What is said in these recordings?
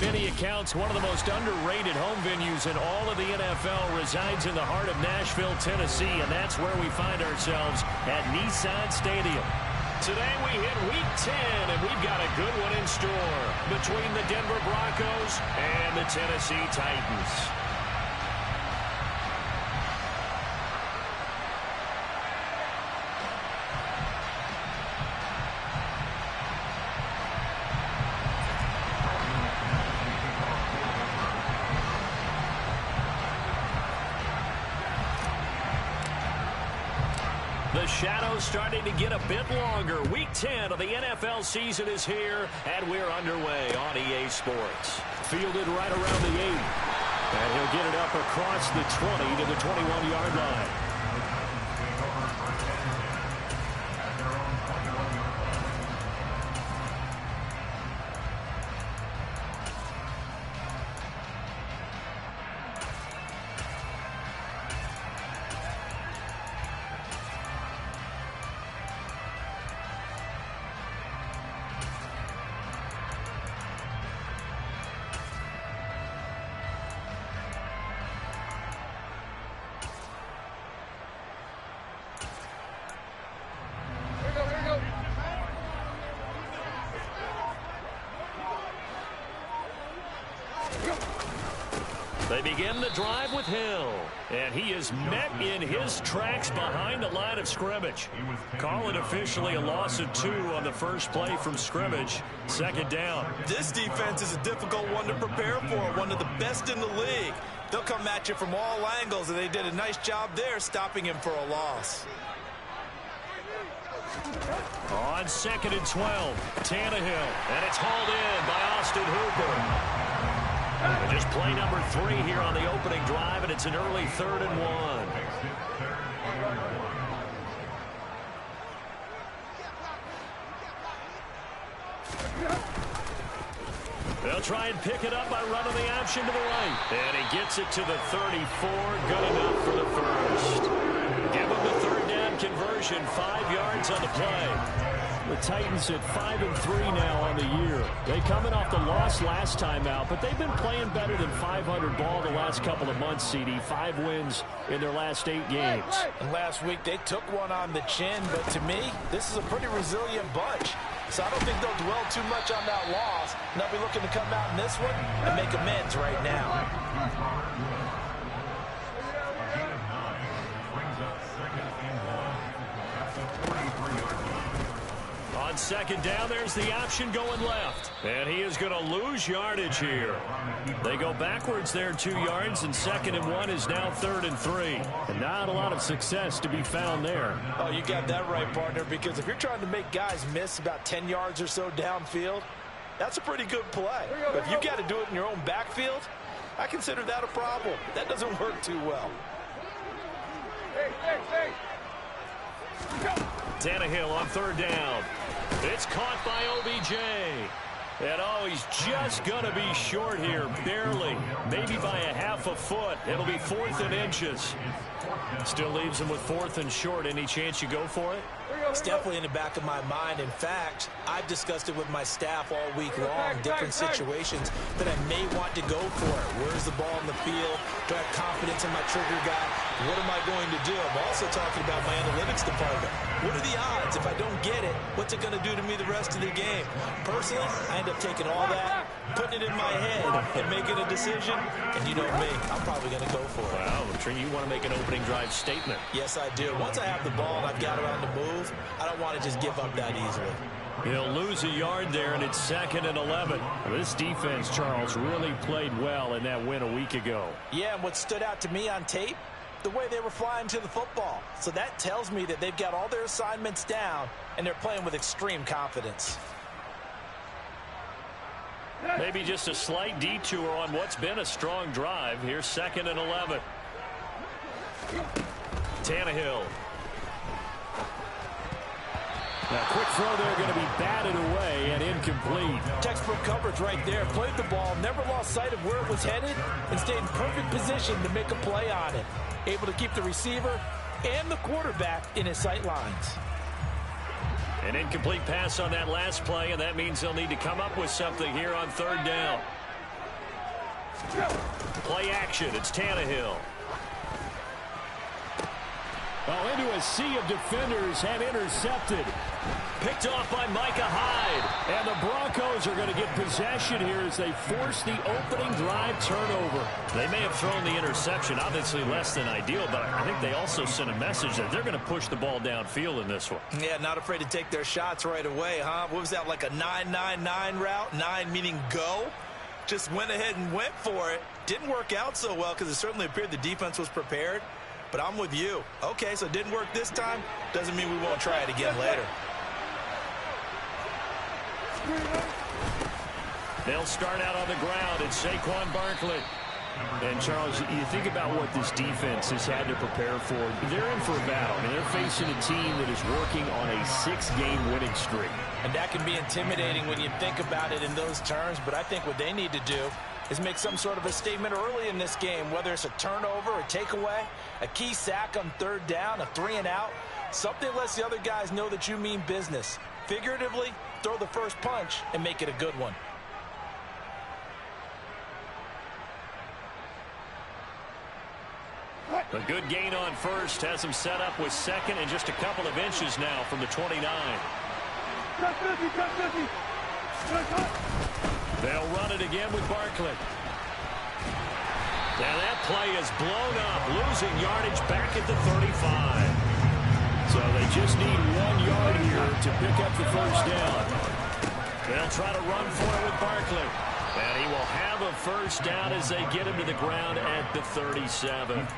many accounts, one of the most underrated home venues in all of the NFL resides in the heart of Nashville, Tennessee, and that's where we find ourselves at Nissan Stadium. Today we hit Week 10, and we've got a good one in store between the Denver Broncos and the Tennessee Titans. The shadow's starting to get a bit longer. Week 10 of the NFL season is here, and we're underway on EA Sports. Fielded right around the 8. And he'll get it up across the 20 to the 21-yard line. They begin the drive with Hill, and he is met in his tracks behind the line of scrimmage. Call it officially a loss of 2 on the first play from scrimmage. Second down. This defense is a difficult one to prepare for, one of the best in the league. They'll come at you from all angles, and they did a nice job there stopping him for a loss. On 2nd and 12, Tannehill, and it's hauled in by Austin Hooper. And just play number 3 here on the opening drive, and it's an early 3rd and 1. They'll try and pick it up by running the option to the right. And he gets it to the 34, good enough for the first. Give him the 3rd down conversion, 5 yards on the play. The Titans at 5-3 now on the year. They coming off the loss last time out, but they've been playing better than 500 ball the last couple of months, CD. 5 wins in their last 8 games. And last week they took one on the chin, but to me, this is a pretty resilient bunch. So I don't think they'll dwell too much on that loss. And they'll be looking to come out in this one and make amends right now. On 2nd down, there's the option going left. And he is going to lose yardage here. They go backwards there 2 yards, and 2nd and 1 is now 3rd and 3. And not a lot of success to be found there. Oh, you got that right, partner, because if you're trying to make guys miss about 10 yards or so downfield, that's a pretty good play. But if you got to do it in your own backfield, I consider that a problem. That doesn't work too well. Tannehill on 3rd down. It's caught by OBJ. And oh, he's just going to be short here, barely. Maybe by a half a foot. It'll be 4th and inches. Still leaves him with 4th and short. Any chance you go for it? It's definitely in the back of my mind. In fact, I've discussed it with my staff all week long, different situations that I may want to go for it. Where's the ball in the field? Do I have confidence in my trigger guy? What am I going to do? I'm also talking about my analytics department. What are the odds? If I don't get it, what's it going to do to me the rest of the game? Personally, I end up taking all that, putting it in my head, and making a decision. And you know me, I'm probably going to go for it. Wow, Trey, you want to make an opening drive statement. Yes, I do. Once I have the ball and I've got it on the move, I don't want to just give up that easily. He'll lose a yard there, and it's 2nd and 11. This defense, Charles, really played well in that win a week ago. Yeah, and what stood out to me on tape, the way they were flying to the football. So that tells me that they've got all their assignments down, and they're playing with extreme confidence. Maybe just a slight detour on what's been a strong drive. Here's 2nd and 11. Tannehill. Now, quick throw there, going to be batted away and incomplete. Textbook coverage right there. Played the ball, never lost sight of where it was headed, and stayed in perfect position to make a play on it. Able to keep the receiver and the quarterback in his sight lines. An incomplete pass on that last play, and that means they'll need to come up with something here on 3rd down. Play action. It's Tannehill. Oh, into a sea of defenders and intercepted. Picked off by Micah Hyde. And the Broncos are going to get possession here as they force the opening drive turnover. They may have thrown the interception, obviously less than ideal, but I think they also sent a message that they're going to push the ball downfield in this one. Yeah, not afraid to take their shots right away, huh? What was that, like a 9-9-9 route? 9 meaning go? Just went ahead and went for it. Didn't work out so well because it certainly appeared the defense was prepared. But I'm with you. Okay, so it didn't work this time. Doesn't mean we won't try it again later. They'll start out on the ground. It's Saquon Barkley. And, Charles, you think about what this defense has had to prepare for. They're in for a battle. I mean, they're facing a team that is working on a 6-game winning streak. And that can be intimidating when you think about it in those terms. But I think what they need to do is make some sort of a statement early in this game, whether it's a turnover, a takeaway, a key sack on third down, a 3-and-out. Something lets the other guys know that you mean business. Figuratively, throw the first punch and make it a good one. A good gain on first has him set up with second and just a couple of inches now from the 29. They'll run it again with Barkley. Now that play is blown up, losing yardage back at the 35. So they just need 1 yard here to pick up the first down. They'll try to run for it with Barkley. And he will have a first down as they get him to the ground at the 37.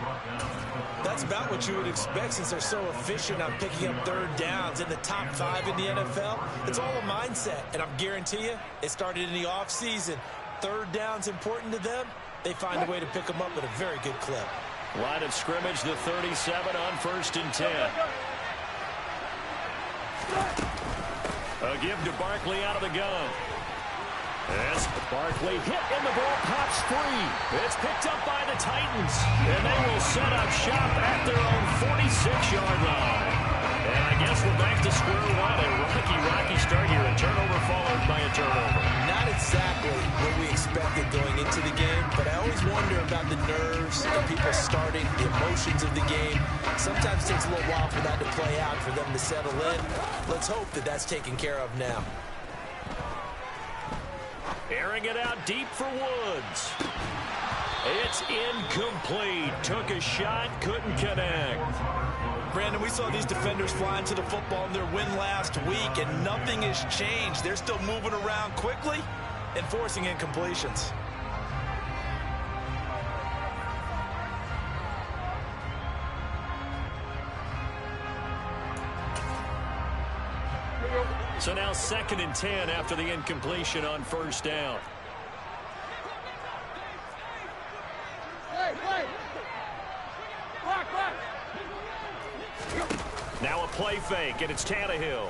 That's about what you would expect since they're so efficient on picking up third downs in the top 5 in the NFL. It's all a mindset, and I guarantee you it started in the offseason. Third down's important to them. They find a way to pick them up at a very good clip. Line of scrimmage, the 37 on 1st and 10. A give to Barkley out of the gun. As Barkley hit and the ball pops free. It's picked up by the Titans. And they will set up shop at their own 46-yard line. And I guess we're back to square one. A rocky start here. A turnover followed by a turnover. Not exactly what we expected going into the game, but I always wonder about the nerves of people starting, the emotions of the game. Sometimes it takes a little while for that to play out, for them to settle in. Let's hope that that's taken care of now. Airing it out deep for Woods. It's incomplete. Took a shot, couldn't connect. Brandon, we saw these defenders flying to the football in their win last week, and nothing has changed. They're still moving around quickly and forcing incompletions. So now 2nd and 10 after the incompletion on first down. Now a play fake, and it's Tannehill.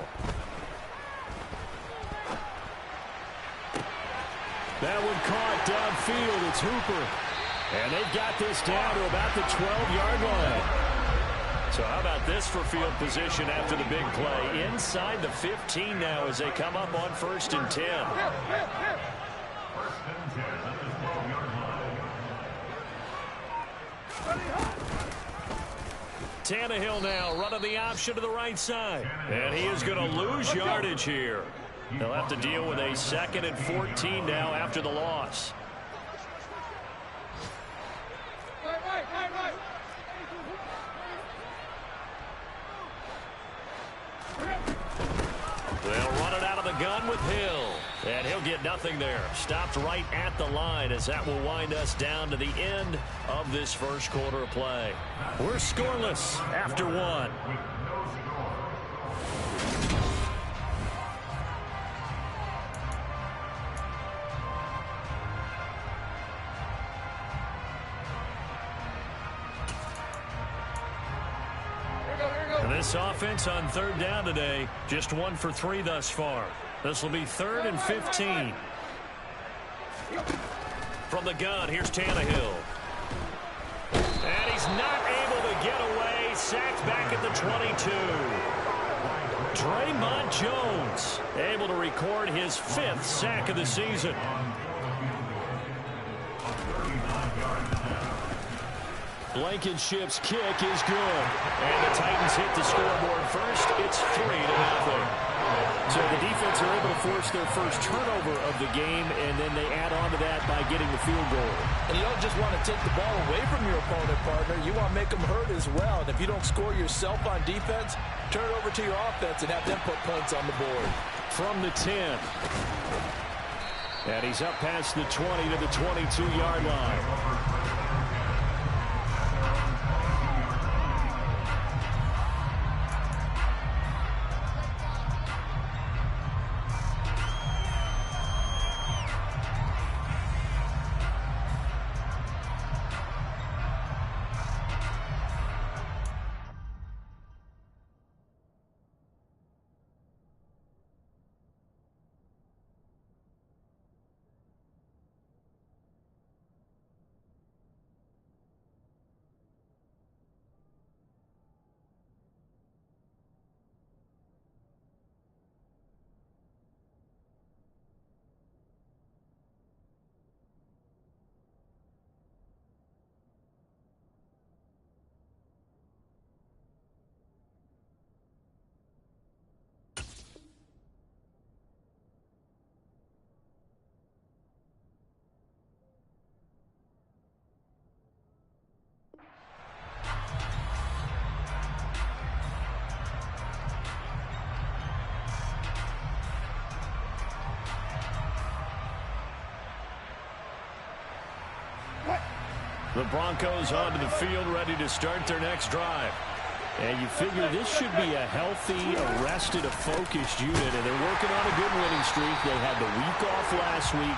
That one caught downfield. It's Hooper. And they've got this down to about the 12-yard line. So how about this for field position after the big play? Inside the 15 now as they come up on 1st and 10. Tannehill now running the option to the right side. And he is going to lose yardage here. They'll have to deal with a 2nd and 14 now after the loss. They'll run it out of the gun with Hill. And he'll get nothing there. Stopped right at the line as that will wind us down to the end of this first quarter of play. We're scoreless after 1. This offense on 3rd down today, just 1 for 3 thus far. This will be 3rd and 15. From the gun, here's Tannehill. And he's not able to get away. Sacked back at the 22. Draymond Jones able to record his 5th sack of the season. Blankenship's kick is good. And the Titans hit the scoreboard first. It's 3-0. So the defense are able to force their first turnover of the game, and then they add on to that by getting the field goal. And you don't just want to take the ball away from your opponent, partner. You want to make them hurt as well. And if you don't score yourself on defense, turn it over to your offense and have them put points on the board. From the 10. And he's up past the 20 to the 22-yard line. The Broncos onto the field, ready to start their next drive. And you figure this should be a healthy, arrested, a focused unit, and they're working on a good winning streak. They had the week off last week.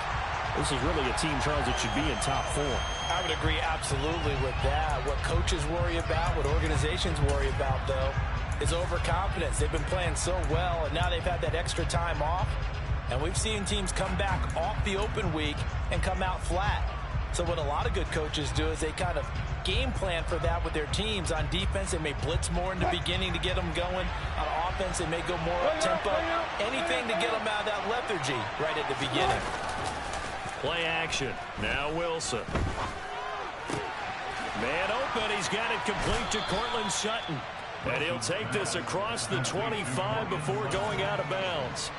This is really a team, Charles, that should be in top form. I would agree absolutely with that. What coaches worry about, what organizations worry about, though, is overconfidence. They've been playing so well, and now they've had that extra time off. And we've seen teams come back off the open week and come out flat. So what a lot of good coaches do is they kind of game plan for that with their teams. On defense, they may blitz more in the beginning to get them going. On offense, they may go more up-tempo. Anything to get them out of that lethargy right at the beginning. Play action. Now Wilson. Man open. He's got it complete to Cortland Sutton. And he'll take this across the 25 before going out of bounds.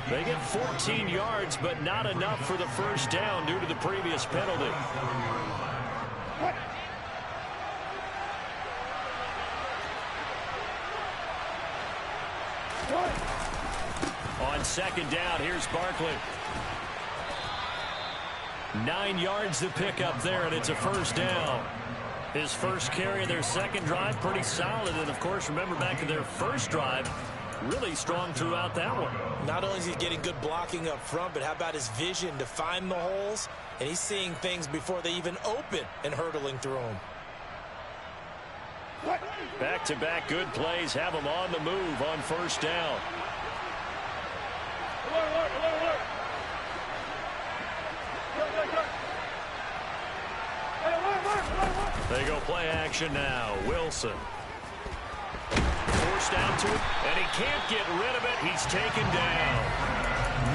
They get 14 yards, but not enough for the first down due to the previous penalty. On second down, here's Barkley. 9 yards to pick up there, and it's a first down. His first carry of their second drive, pretty solid. And, of course, remember back to their first drive, really strong throughout that one. Not only is he getting good blocking up front, but how about his vision to find the holes? And he's seeing things before they even open and hurdling through them. Back-to-back good plays have him on the move on first down. They go play action now. Wilson. Forced down to it, and he can't get rid of it. He's taken down.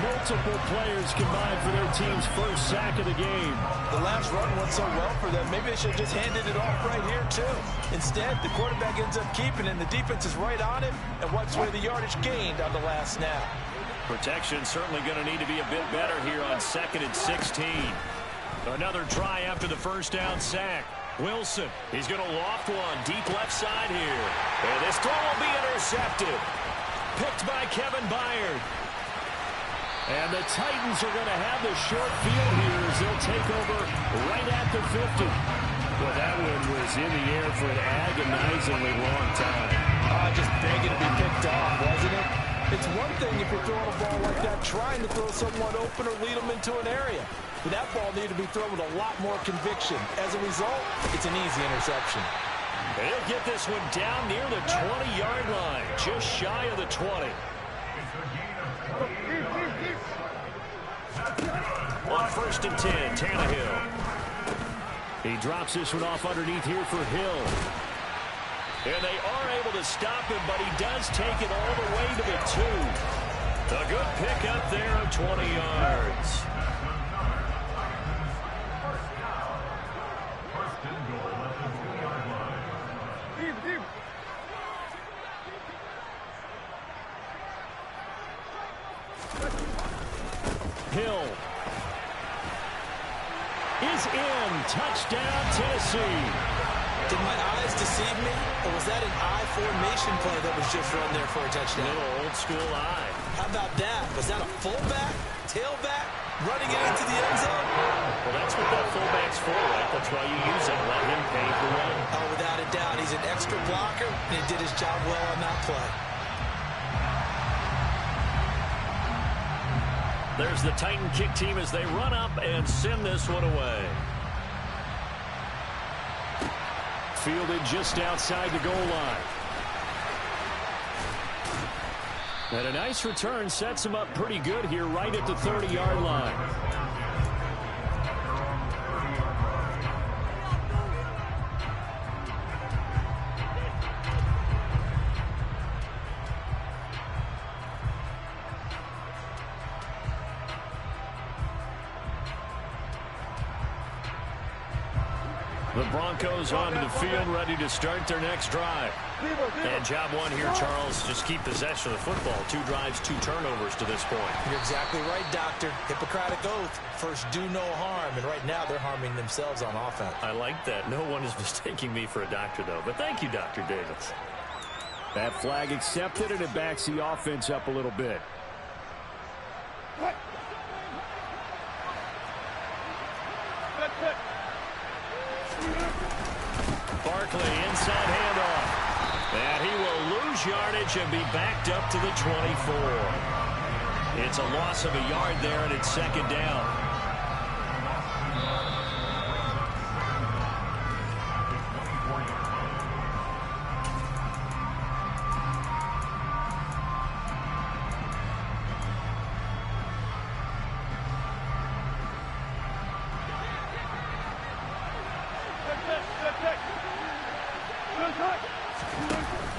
Multiple players combined for their team's first sack of the game. The last run went so well for them. Maybe they should have just handed it off right here, too. Instead, the quarterback ends up keeping it, and the defense is right on it and wipes away the yardage gained on the last snap. Protection certainly going to need to be a bit better here on 2nd and 16. Another try after the first down sack. Wilson, he's going to loft one deep left side here. And this throw will be intercepted. Picked by Kevin Byard. And the Titans are going to have the short field here as they'll take over right at the 50. Well, that one was in the air for an agonizingly long time. Just begging to be picked off, wasn't it? It's one thing if you're throwing a ball like that, trying to throw someone open or lead them into an area. But that ball needed to be thrown with a lot more conviction. As a result, it's an easy interception. And he'll get this one down near the 20-yard line, just shy of the 20. On 1st and 10, Tannehill. He drops this one off underneath here for Hill. And they are able to stop him, but he does take it all the way to the 2. A good pick up there of 20 yards. Hill is in. Touchdown, Tennessee. Did my eyes deceive me, or was that an I formation play that was just run there for a touchdown? Little old school eye. How about that? Was that a fullback, tailback, running it into the end zone? Well, that's what that fullback's for, right? That's why you use it. Let him pave the way. Oh, without a doubt. He's an extra blocker, and he did his job well on that play. There's the Titan kick team as they run up and send this one away. Fielded just outside the goal line. And a nice return sets him up pretty good here right at the 30-yard line. The Broncos onto the field, ready to start their next drive. And job one here, Charles. Just keep possession of the football. 2 drives, 2 turnovers to this point. You're exactly right, Doctor. Hippocratic oath. First, do no harm. And right now, they're harming themselves on offense. I like that. No one is mistaking me for a doctor, though. But thank you, Dr. Davis. That flag accepted, and it backs the offense up a little bit. Barkley, inside handoff. And he will lose yardage and be backed up to the 24. It's a loss of a yard there, and it's second down.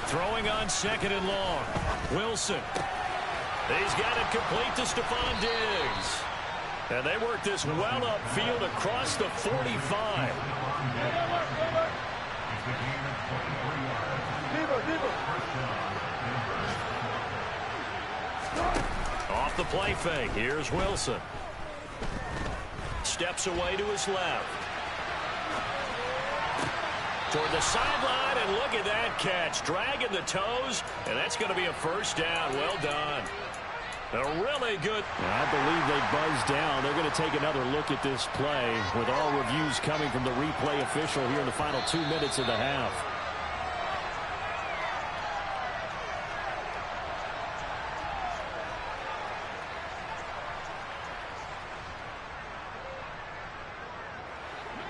Throwing on second and long. Wilson. He's got it complete to Stephon Diggs. And they work this well upfield across the 45. Off the play fake. Here's Wilson. Steps away to his left. Toward the sideline, and look at that catch. Dragging the toes, and that's going to be a first down. Well done. A really good. I believe they buzzed down. They're going to take another look at this play with all reviews coming from the replay official here in the final 2 minutes of the half.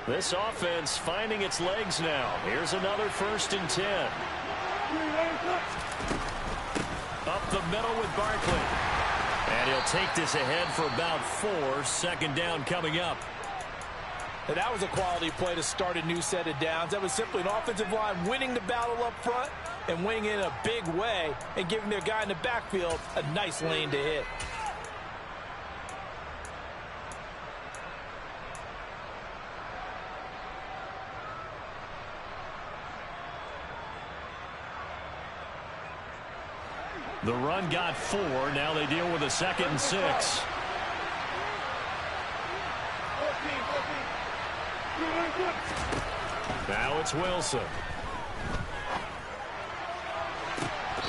This offense finding its legs now. Here's another 1st and 10. Up the middle with Barkley. And he'll take this ahead for about 4. Second down coming up. And that was a quality play to start a new set of downs. That was simply an offensive line winning the battle up front and winning it in a big way and giving their guy in the backfield a nice lane to hit. The run got 4. Now they deal with a 2nd and 6. Now it's Wilson.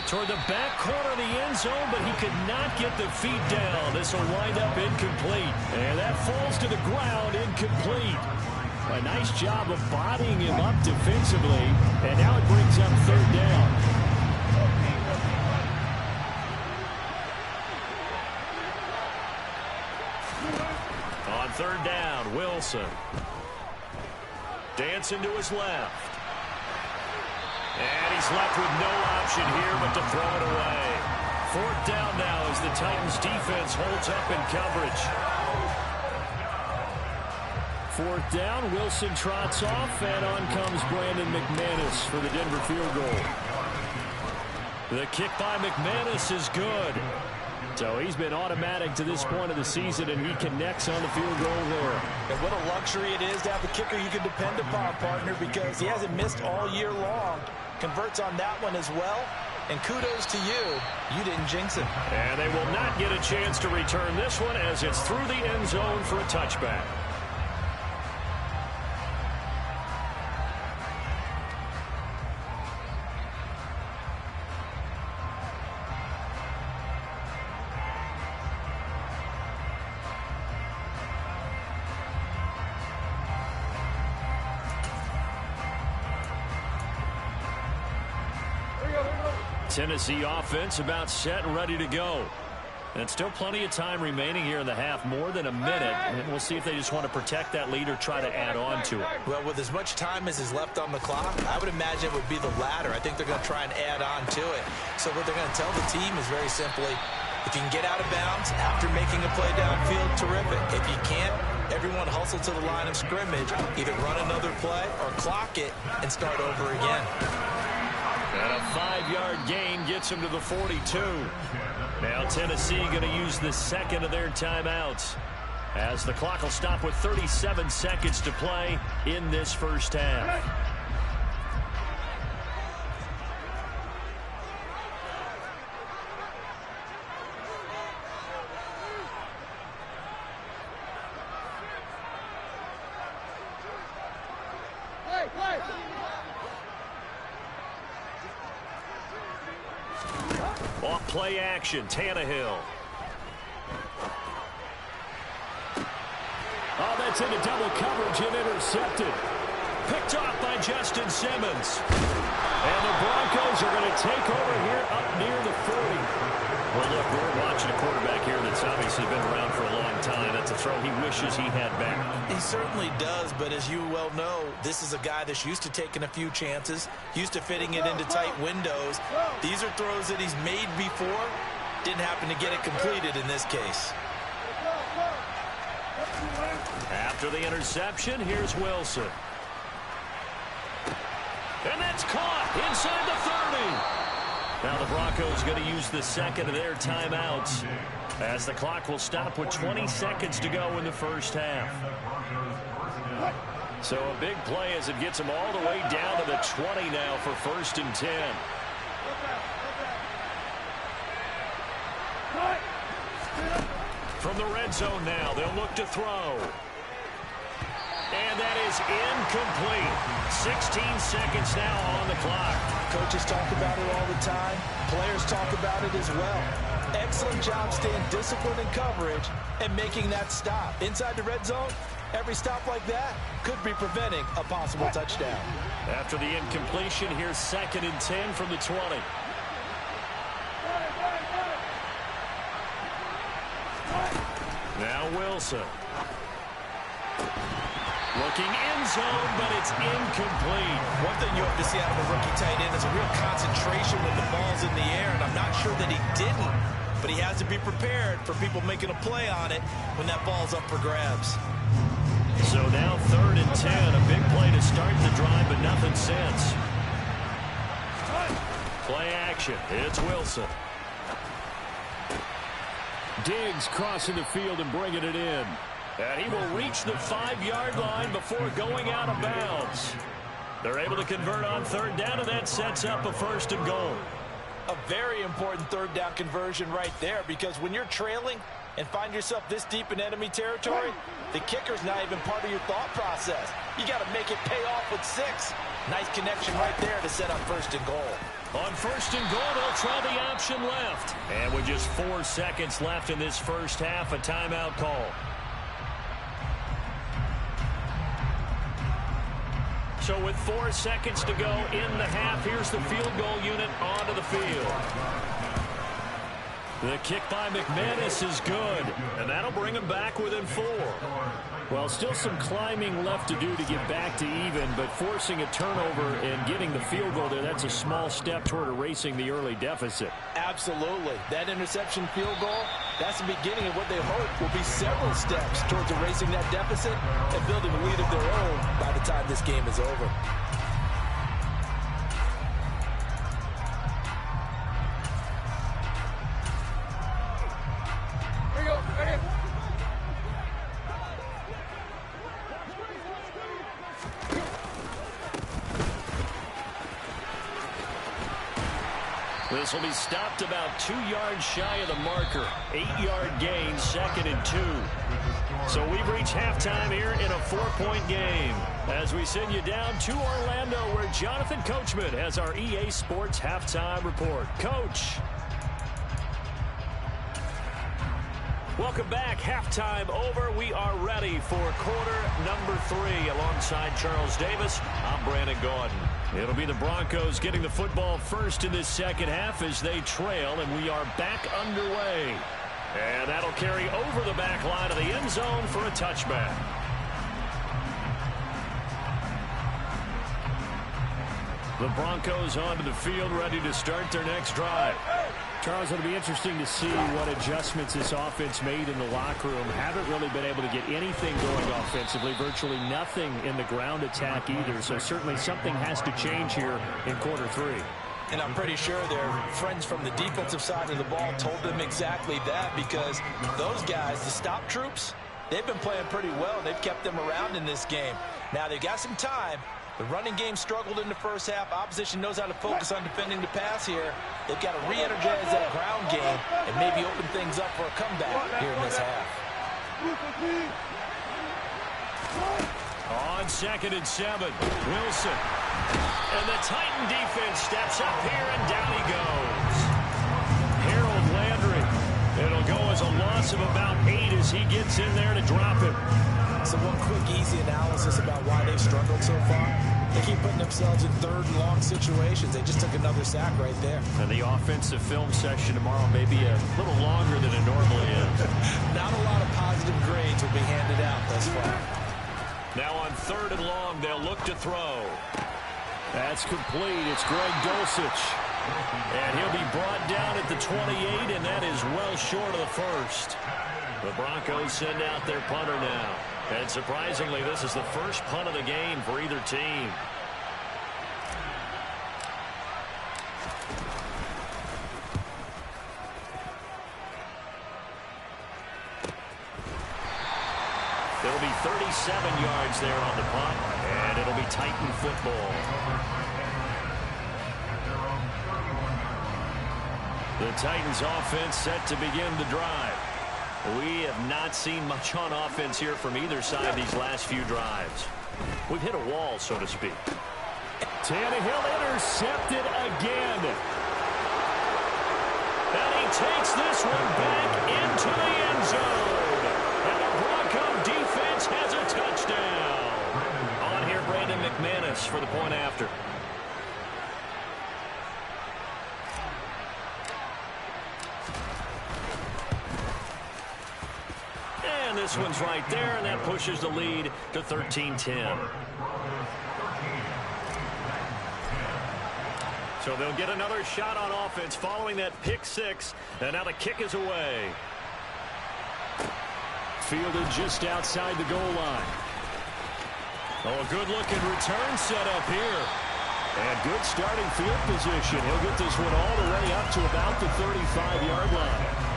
Toward the back corner of the end zone, but he could not get the feet down. This will wind up incomplete. And that falls to the ground, incomplete. A nice job of bodying him up defensively. And now it brings up 3rd down. On 3rd down, Wilson. Dancing to his left. And he's left with no option here but to throw it away. 4th down now as the Titans defense holds up in coverage. 4th down, Wilson trots off, and on comes Brandon McManus for the Denver field goal. The kick by McManus is good. So he's been automatic to this point of the season, and he connects on the field goal there. And what a luxury it is to have a kicker you can depend upon, partner, because he hasn't missed all year long. Converts on that one as well. And kudos to you. You didn't jinx him. And they will not get a chance to return this one as it's through the end zone for a touchback. Tennessee offense about set and ready to go. And still plenty of time remaining here in the half, more than a minute. And we'll see if they just want to protect that lead or try to add on to it. Well, with as much time as is left on the clock, I would imagine it would be the latter. I think they're going to try and add on to it. So what they're going to tell the team is very simply, if you can get out of bounds after making a play downfield, terrific. If you can't, everyone hustle to the line of scrimmage, either run another play or clock it and start over again. And a 5-yard gain gets him to the 42. Now Tennessee going to use the second of their timeouts as the clock will stop with 37 seconds to play in this first half. Off play action, Tannehill. Oh, that's into double coverage and intercepted. Picked off by Justin Simmons. And the Broncos are going to take over here up near the 40. Well, look, we're watching a quarterback here that's obviously been around for a long time. That's a throw he wishes he had back. He certainly does, but as you well know, this is a guy that's used to taking a few chances, used to fitting it into tight windows. These are throws that he's made before. Didn't happen to get it completed in this case. After the interception, here's Wilson. And that's caught inside the 30. Now the Broncos going to use the second of their timeouts as the clock will stop with 20 seconds to go in the first half. So a big play as it gets them all the way down to the 20 now for 1st and 10. From the red zone now, they'll look to throw. And that is incomplete. 16 seconds now on the clock. Coaches talk about it all the time. Players talk about it as well. Excellent job staying disciplined in coverage and making that stop. Inside the red zone, every stop like that could be preventing a possible touchdown. After the incompletion, here's 2nd and 10 from the 20. Now Wilson. Looking end zone, but it's incomplete. One thing you have to see out of a rookie tight end is a real concentration when the ball's in the air, and I'm not sure that he didn't, but he has to be prepared for people making a play on it when that ball's up for grabs. So now 3rd and 10, a big play to start the drive, but nothing since. Play action, it's Wilson. Diggs crossing the field and bringing it in. And he will reach the 5-yard line before going out of bounds. They're able to convert on 3rd down, and that sets up a 1st and goal. A very important 3rd down conversion right there, because when you're trailing and find yourself this deep in enemy territory, the kicker's not even part of your thought process. You got to make it pay off with 6. Nice connection right there to set up 1st and goal. On 1st and goal, they'll try the option left. And with just 4 seconds left in this first half, a timeout call. So with 4 seconds to go in the half, here's the field goal unit onto the field. The kick by McManus is good, and that'll bring him back within 4. Well, still some climbing left to do to get back to even, but forcing a turnover and getting the field goal there, that's a small step toward erasing the early deficit. Absolutely. That interception field goal, that's the beginning of what they hope will be several steps towards erasing that deficit and building a lead of their own by the time this game is over. This will be stopped about 2 yards shy of the marker. 8-yard gain, 2nd and 2. So we've reached halftime here in a 4-point game. As we send you down to Orlando, where Jonathan Coachman has our EA Sports halftime report. Coach. Welcome back. Halftime over. We are ready for quarter number 3. Alongside Charles Davis, I'm Brandon Gaudin. It'll be the Broncos getting the football first in this second half as they trail, and we are back underway. And that'll carry over the back line of the end zone for a touchback. The Broncos onto the field, ready to start their next drive. Charles, it'll be interesting to see what adjustments this offense made in the locker room. Haven't really been able to get anything going offensively, virtually nothing in the ground attack either. So certainly something has to change here in quarter 3. And I'm pretty sure their friends from the defensive side of the ball told them exactly that, because those guys, the stop troops, they've been playing pretty well. They've kept them around in this game. Now they've got some time. The running game struggled in the first half. Opposition knows how to focus on defending the pass here. They've got to re-energize that ground game and maybe open things up for a comeback here in this half. On 2nd and 7, Wilson. And the Titan defense steps up here, and down he goes. Harold Landry. It'll go as a loss of about 8 as he gets in there to drop him. So one quick, easy analysis about why they've struggled so far. They keep putting themselves in 3rd and long situations. They just took another sack right there. And the offensive film session tomorrow may be a little longer than it normally is. Not a lot of positive grades will be handed out thus far. Now on 3rd and long, they'll look to throw. That's complete. It's Greg Dulcich. And he'll be brought down at the 28, and that is well short of the first. The Broncos send out their punter now. And surprisingly, this is the first punt of the game for either team. It'll be 37 yards there on the punt, and it'll be Titan football. The Titans offense set to begin the drive. We have not seen much on offense here from either side these last few drives. We've hit a wall, so to speak. Tannehill intercepted again. And he takes this one back into the end zone. And the Bronco defense has a touchdown. On here, Brandon McManus for the point after. This one's right there, and that pushes the lead to 13-10. So they'll get another shot on offense following that pick 6, and now the kick is away. Fielded just outside the goal line. Oh, a good-looking return set up here. And good starting field position. He'll get this one all the way up to about the 35-yard line.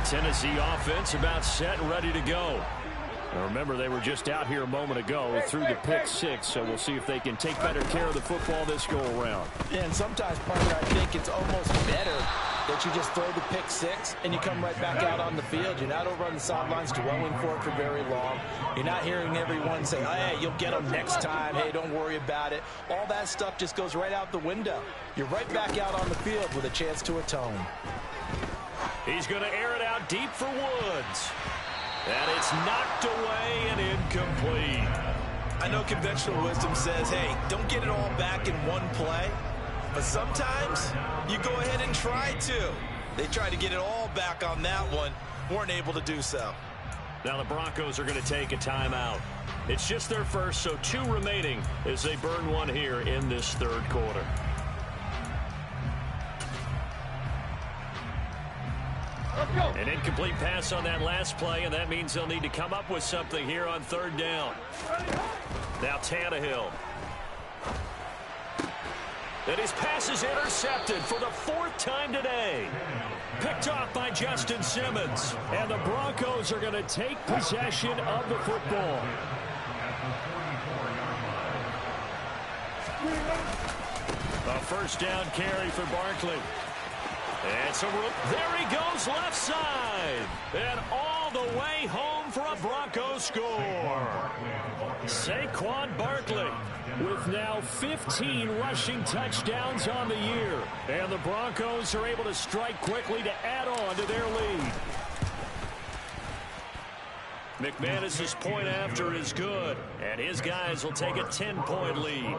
Tennessee offense about set and ready to go. Now remember, they were just out here a moment ago through the pick 6, so we'll see if they can take better care of the football this go around. Yeah, and sometimes, partner, I think it's almost better that you just throw the pick 6 and you come right back out on the field. You're not over on the sidelines dwelling for it for very long. You're not hearing everyone say, oh, hey, you'll get them next time. Hey, don't worry about it. All that stuff just goes right out the window. You're right back out on the field with a chance to atone. He's going to air it out deep for Woods. And it's knocked away and incomplete. I know conventional wisdom says, hey, don't get it all back in one play. But sometimes you go ahead and try to. They tried to get it all back on that one. Weren't able to do so. Now the Broncos are going to take a timeout. It's just their first, so 2 remaining as they burn one here in this 3rd quarter. An incomplete pass on that last play, and that means they'll need to come up with something here on 3rd down. Now Tannehill. And his pass is intercepted for the 4th time today. Picked off by Justin Simmons. And the Broncos are going to take possession of the football. first down carry for Barkley. And so there he goes left side. And all the way home for a Broncos score. Saquon Barkley with now 15 rushing touchdowns on the year. And the Broncos are able to strike quickly to add on to their lead. McManus's point after is good. And his guys will take a 10-point lead.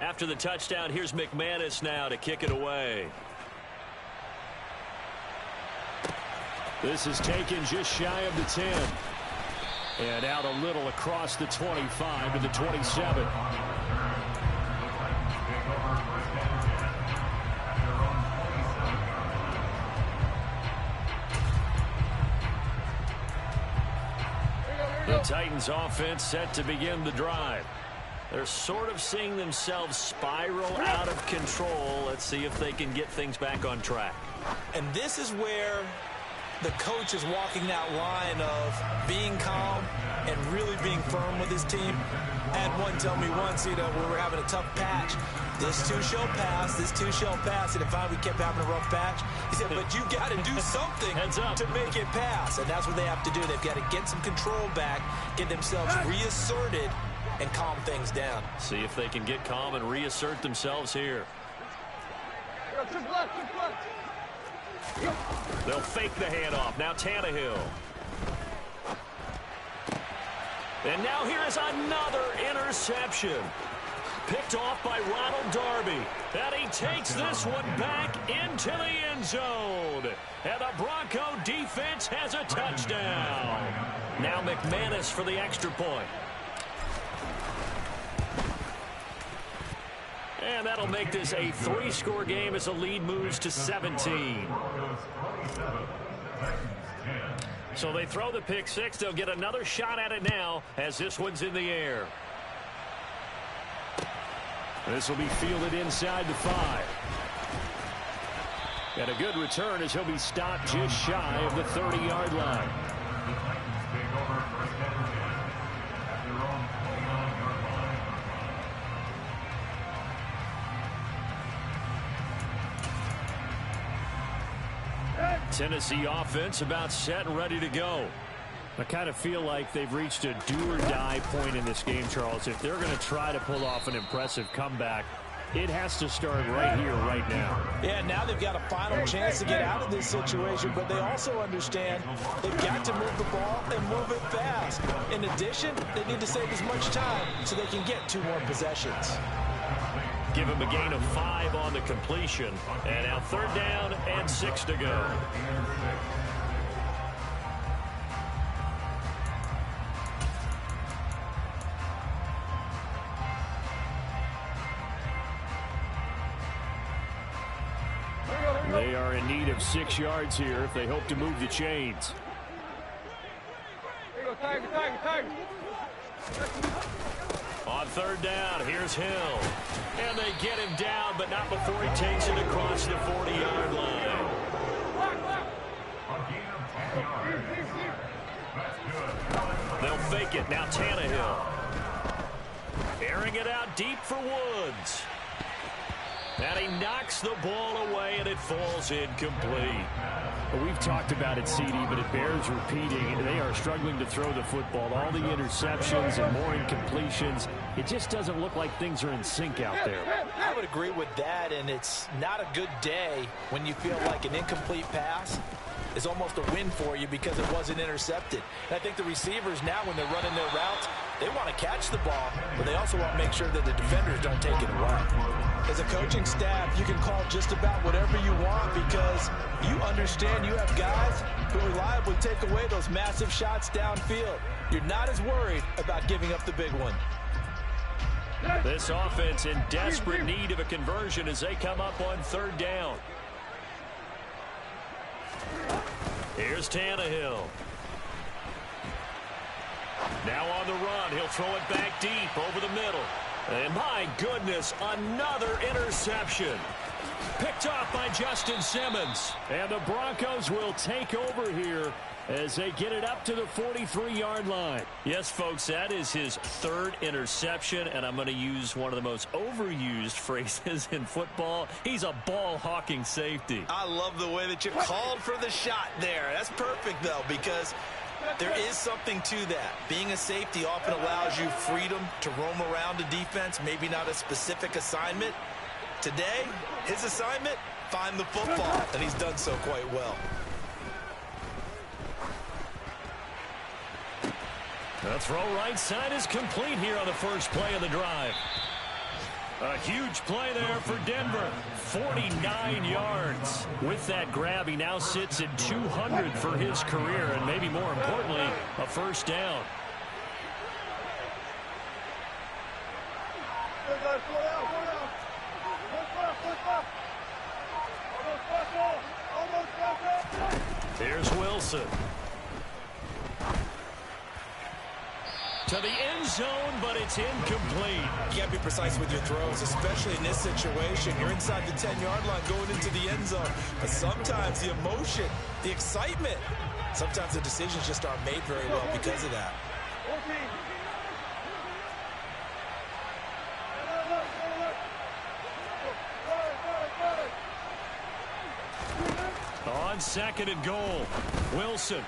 After the touchdown, here's McManus now to kick it away. This is taken just shy of the 10. And out a little across the 25 to the 27. The Titans offense set to begin the drive. They're sort of seeing themselves spiral out of control. Let's see if they can get things back on track. And this is where the coach is walking that line of being calm and really being firm with his team. I had one tell me once, when we were having a tough patch, this too shall pass, this too shall pass. And if we kept having a rough patch, he said, but you got to do something to make it pass. And that's what they have to do. They've got to get some control back, get themselves reasserted, and calm things down. See if they can get calm and reassert themselves here. They'll fake the handoff. Now Tannehill. And now here is another interception. Picked off by Ronald Darby. And he takes this one back into the end zone. And the Bronco defense has a touchdown. Now McManus for the extra point. And that'll make this a 3-score game as the lead moves to 17. So they throw the pick six. They'll get another shot at it now as this one's in the air. This will be fielded inside the 5. And a good return as he'll be stopped just shy of the 30-yard line. Tennessee offense about set and ready to go. I kind of feel like they've reached a do-or-die point in this game, Charles. If they're going to try to pull off an impressive comeback, it has to start right here, right now. Yeah, now they've got a final chance to get out of this situation, but they also understand they've got to move the ball and move it fast. In addition, they need to save as much time so they can get 2 more possessions. Give him a gain of 5 on the completion. And now 3rd down and 6 to go. They are in need of 6 yards here if they hope to move the chains. On 3rd down, here's Hill. And they get him down, but not before he takes it across the 40-yard line. They'll fake it. Now Tannehill. Airing it out deep for Woods. And he knocks the ball away, and it falls incomplete. Well, we've talked about it, CD, but it bears repeating. They are struggling to throw the football. All the interceptions and more incompletions. It just doesn't look like things are in sync out there. I would agree with that, and it's not a good day when you feel like an incomplete pass is almost a win for you because it wasn't intercepted. And I think the receivers now, when they're running their routes, they want to catch the ball, but they also want to make sure that the defenders don't take it away. As a coaching staff, you can call just about whatever you want because you understand you have guys who reliably take away those massive shots downfield. You're not as worried about giving up the big one. This offense in desperate need of a conversion as they come up on 3rd down. Here's Tannehill. Now on the run, he'll throw it back deep over the middle. And my goodness, another interception. Picked off by Justin Simmons. And the Broncos will take over here as they get it up to the 43-yard line. Yes, folks, that is his third interception, and I'm going to use one of the most overused phrases in football. He's a ball-hawking safety. I love the way that you called for the shot there. That's perfect, though, because there is something to that. Being a safety often allows you freedom to roam around a defense, maybe not a specific assignment. Today, his assignment, find the football, and he's done so quite well. The throw right side is complete here on the first play of the drive. A huge play there for Denver. 49 yards. With that grab, he now sits at 200 for his career, and maybe more importantly, a first down. Here's Wilson. To the end zone, but it's incomplete. You got to be precise with your throws, especially in this situation. You're inside the 10-yard line going into the end zone. But sometimes the emotion, the excitement, sometimes the decisions just aren't made very well because of that. On second and goal, Wilson.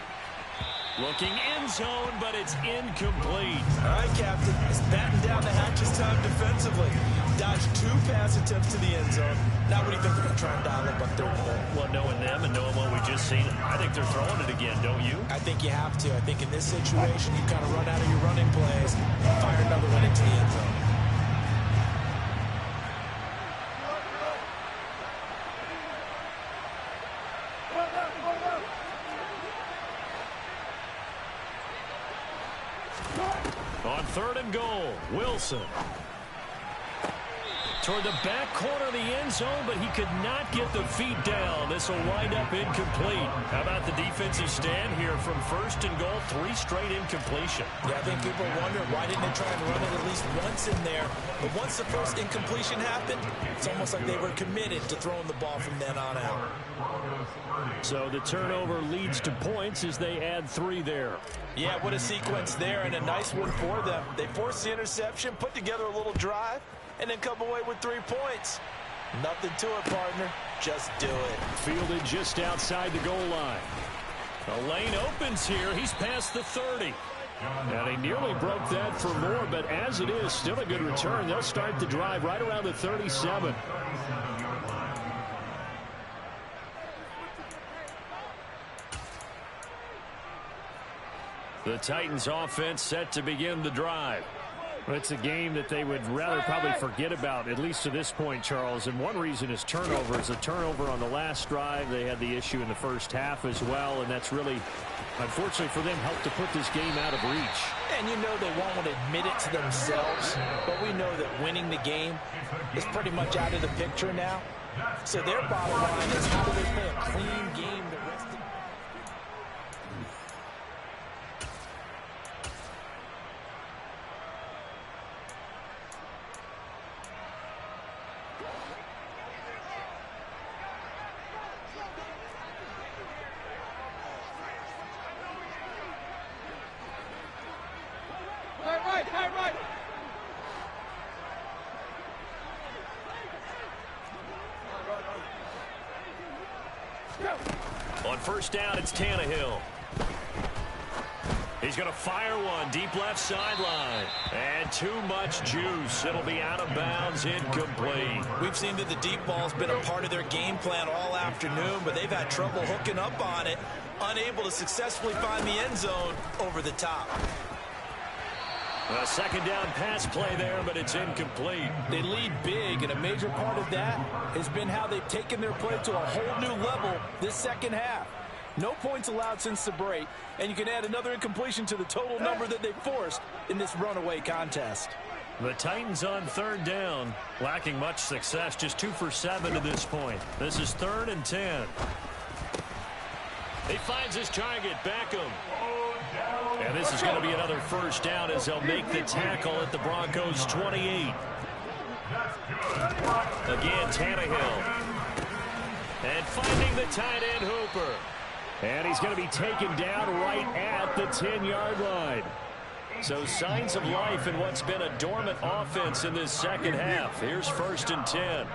Looking end zone, but it's incomplete. All right, Captain. It's batten down the hatches time defensively. Dodged 2 pass attempts to the end zone. Now what do you think they're going to try and dial up on third and goal? Well, knowing them and knowing what we just seen, I think they're throwing it again, don't you? I think you have to. I think in this situation, you kind of run out of your running plays, fire another one into the end zone. On third and goal, Wilson. Toward the back corner of the end zone, but he could not get the feet down. This will wind up incomplete. How about the defensive stand here from first and goal? 3 straight incompletion. Yeah, I think people wonder why didn't they try and run it at least once in there. But once the first incompletion happened, it's almost like they were committed to throwing the ball from then on out. So the turnover leads to points as they add 3 there. Yeah, what a sequence there, and a nice one for them. They forced the interception, put together a little drive, and then come away with 3 points. Nothing to it, partner. Just do it. Fielded just outside the goal line. The lane opens here. He's past the 30. And he nearly broke that for more, but as it is, still a good return. They'll start the drive right around the 37. The Titans offense set to begin the drive. It's a game that they would rather probably forget about, at least to this point, Charles. And one reason is turnovers. A turnover on the last drive. They had the issue in the first half as well, and that's really, unfortunately for them, helped to put this game out of reach. And you know they won't want to admit it to themselves, but we know that winning the game is pretty much out of the picture now. So their bottom line is, how do they play a clean game the rest of the On first down, it's Tannehill. He's going to fire one deep left sideline. And too much juice. It'll be out of bounds, incomplete. We've seen that the deep ball's been a part of their game plan all afternoon, but they've had trouble hooking up on it, unable to successfully find the end zone over the top. A second down pass play there, but it's incomplete. They lead big, and a major part of that has been how they've taken their play to a whole new level this second half. No points allowed since the break, and you can add another incompletion to the total number that they forced in this runaway contest. The Titans on third down, lacking much success, just 2 for 7 to this point. This is 3rd and 10. He finds his target, Beckham. And this is going to be another first down as they'll make the tackle at the Broncos' 28. Again, Tannehill. And finding the tight end Hooper. And he's going to be taken down right at the 10-yard line. So signs of life in what's been a dormant offense in this second half. Here's 1st and 10.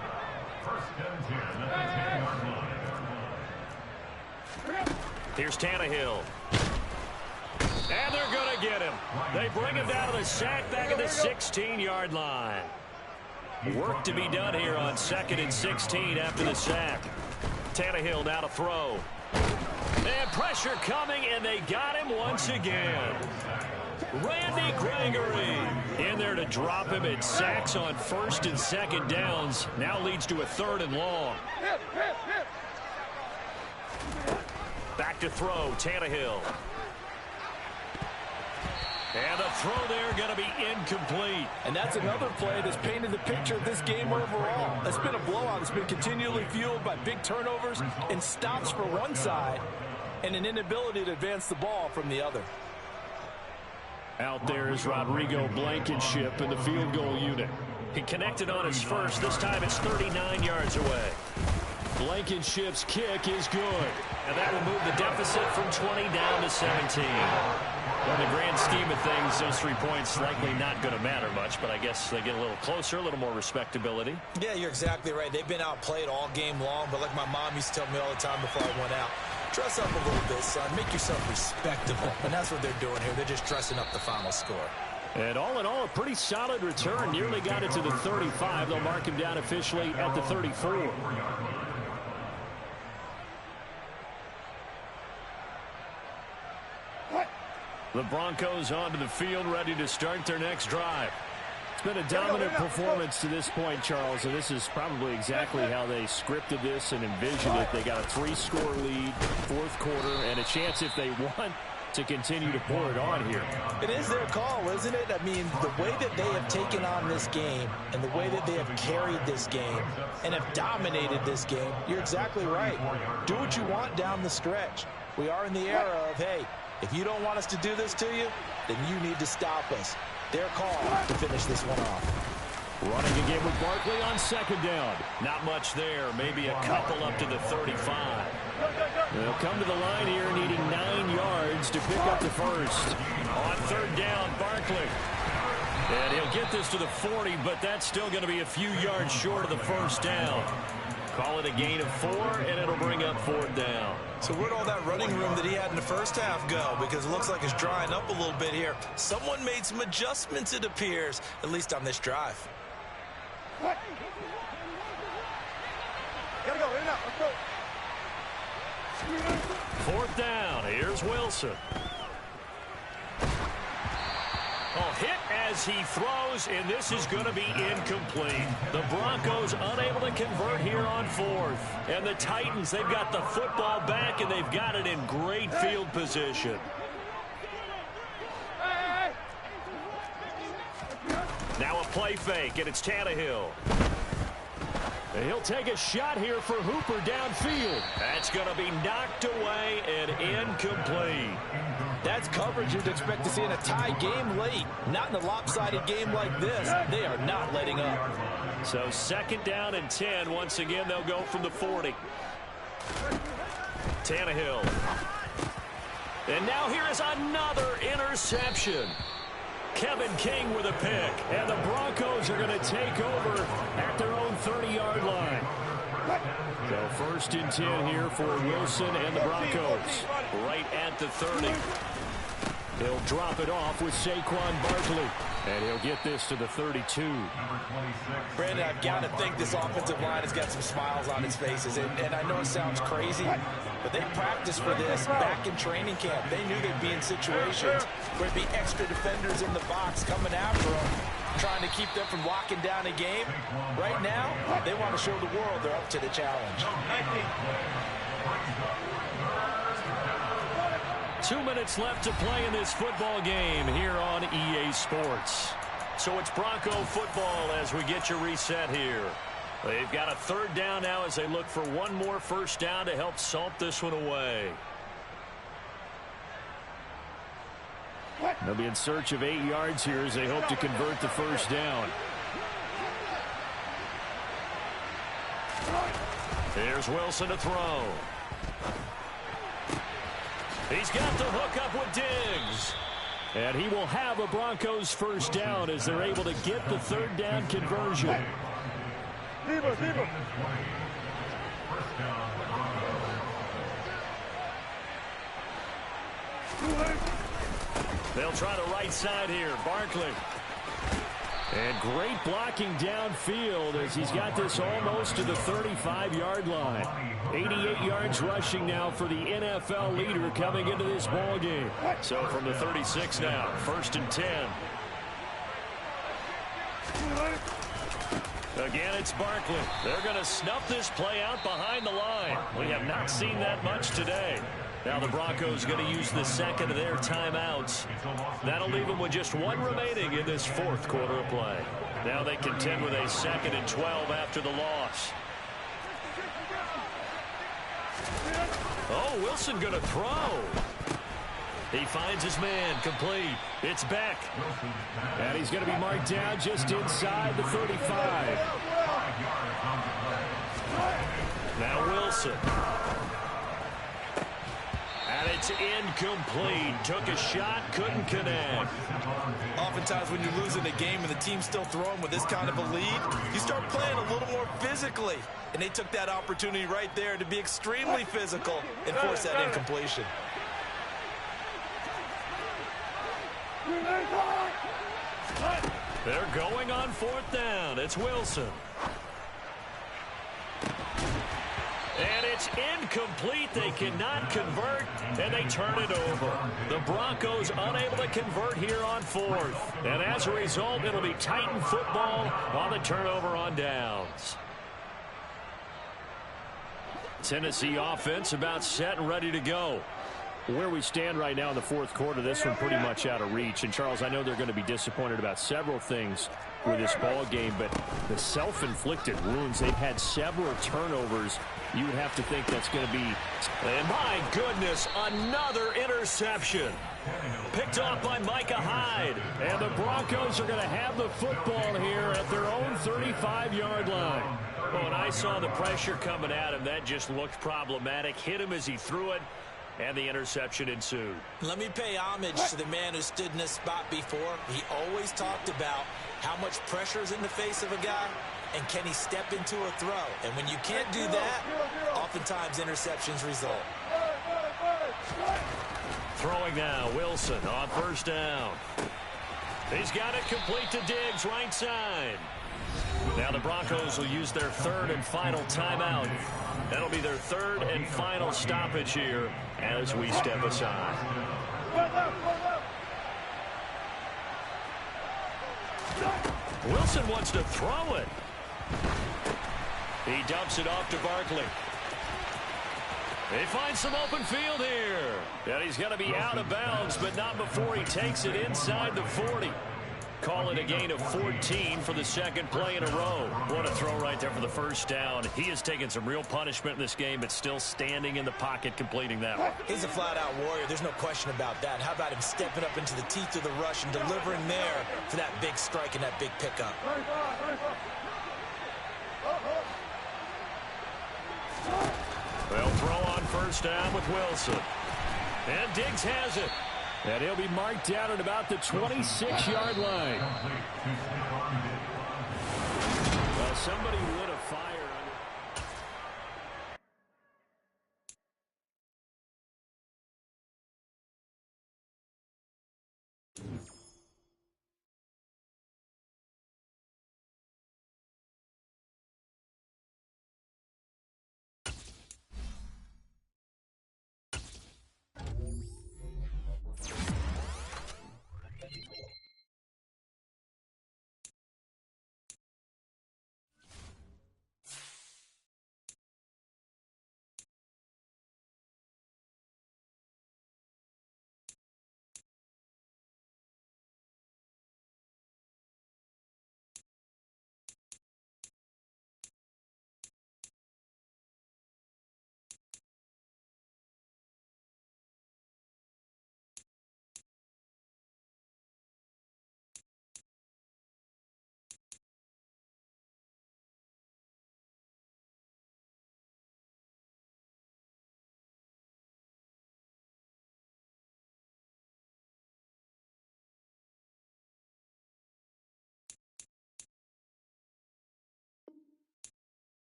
Here's Tannehill. And they're going to get him. They bring him down to the sack back at the 16-yard line. Work to be done here on 2nd and 16 after the sack. Tannehill now to throw. And pressure coming, and they got him once again. Randy Gregory in there to drop him. It sacks on 1st and 2nd downs. Now leads to a 3rd and long. Back to throw, Tannehill. And the throw there going to be incomplete. And that's another play that's painted the picture of this game overall. It's been a blowout. It's been continually fueled by big turnovers and stops for one side and an inability to advance the ball from the other. Out there is Rodrigo Blankenship in the field goal unit. He connected on his first. This time it's 39 yards away. Blankenship's kick is good. And that will move the deficit from 20 down to 17. Well, in the grand scheme of things, those 3 points likely not going to matter much, but I guess they get a little closer, a little more respectability. Yeah, you're exactly right. They've been outplayed all game long, but like my mom used to tell me all the time before I went out, dress up a little bit, son. Make yourself respectable. And that's what they're doing here. They're just dressing up the final score. And all in all, a pretty solid return. Nearly got it to the 35. They'll mark him down officially at the 34. The Broncos onto the field, ready to start their next drive. It's been a dominant performance to this point, Charles, and this is probably exactly how they scripted this and envisioned it. They got a 3-score lead, 4th quarter, and a chance if they want to continue to pour it on here. It is their call, isn't it? I mean, the way that they have taken on this game and the way that they have carried this game and have dominated this game, you're exactly right. Do what you want down the stretch. We are in the era of, hey, if you don't want us to do this to you, then you need to stop us. Their call to finish this one off. Running again with Barkley on 2nd down. Not much there. Maybe a couple up to the 35. They'll come to the line here needing 9 yards to pick up the first. On 3rd down, Barkley. And he'll get this to the 40, but that's still going to be a few yards short of the first down. Call it a gain of 4, and it'll bring up 4th down. So where'd all that running room that he had in the first half go? Because it looks like it's drying up a little bit here. Someone made some adjustments, it appears, at least on this drive. Gotta go, in and out, let's go. 4th down, here's Wilson. Oh, hit as he throws, and this is going to be incomplete. The Broncos unable to convert here on 4th. And the Titans, they've got the football back, and they've got it in great field position. Now a play fake, and it's Tannehill. And he'll take a shot here for Hooper downfield. That's going to be knocked away and incomplete. That's coverage you'd expect to see in a tie game late. Not in a lopsided game like this. They are not letting up. So 2nd down and 10. Once again, they'll go from the 40. Tannehill. And now here is another interception. Kevin King with a pick. And the Broncos are going to take over at their own 30-yard line. So 1st and 10 here for Wilson and the Broncos. Right at the 30. He'll drop it off with Saquon Barkley. And he'll get this to the 32. Brandon, I've got to think this offensive line has got some smiles on its faces. And I know it sounds crazy, but they practiced for this back in training camp. They knew they'd be in situations where there'd be extra defenders in the box coming after them, trying to keep them from locking down a game. Right now, they want to show the world they're up to the challenge. 2 minutes left to play in this football game here on EA Sports. So it's Bronco football as we get you reset here. They've got a 3rd down now as they look for one more first down to help salt this one away. They'll be in search of 8 yards here as they hope to convert the first down. Here's Wilson to throw. He's got the hook up with Diggs. And he will have a Broncos first down as they're able to get the third down conversion. They'll try the right side here. Barkley. And great blocking downfield as he's got this almost to the 35-yard line. 88 yards rushing now for the NFL leader coming into this ball game. So from the 36 now, 1st and 10. Again, it's Barkley. They're going to snuff this play out behind the line. We have not seen that much today. Now the Broncos going to use the second of their timeouts. That'll leave them with just one remaining in this 4th quarter of play. Now they contend with a 2nd and 12 after the loss. Oh, Wilson going to throw. He finds his man, complete. It's Beck. And he's going to be marked down just inside the 35. Now Wilson. And it's incomplete. Took a shot, couldn't connect. Oftentimes when you're losing a game and the team's still throwing with this kind of a lead, you start playing a little more physically. And they took that opportunity right there to be extremely physical and force that incompletion. They're going on 4th down. It's Wilson. And it's incomplete. They cannot convert, and they turn it over. The Broncos unable to convert here on 4th. And as a result, it'll be Titan football on the turnover on downs. Tennessee offense about set and ready to go. Where we stand right now in the 4th quarter, this one pretty much out of reach. And, Charles, I know they're going to be disappointed about several things with this ball game, but the self-inflicted wounds, they've had several turnovers. You would have to think that's going to be... And my goodness, another interception. Picked off by Micah Hyde. And the Broncos are going to have the football here at their own 35-yard line. Well, when I saw the pressure coming at him, that just looked problematic. Hit him as he threw it. And the interception ensued. Let me pay homage to the man who stood in this spot before. He always talked about how much pressure is in the face of a guy, and can he step into a throw. And when you can't do that, oftentimes interceptions result. Throwing now, Wilson on 1st down. He's got it complete to Diggs, right side. Now the Broncos will use their 3rd and final timeout. That'll be their 3rd and final stoppage here as we step aside. Wilson wants to throw it. He dumps it off to Barkley. They find some open field here. And he's going to be out of bounds, but not before he takes it inside the 40. Call it a gain of 14 for the 2nd play in a row. What a throw right there for the 1st down. He has taken some real punishment in this game, but still standing in the pocket completing that one. He's a flat-out warrior. There's no question about that. How about him stepping up into the teeth of the rush and delivering there for that big strike and that big pickup? They'll throw on 1st down with Wilson. And Diggs has it. And he'll be marked down at about the 26-yard line. Well, somebody lit a fire.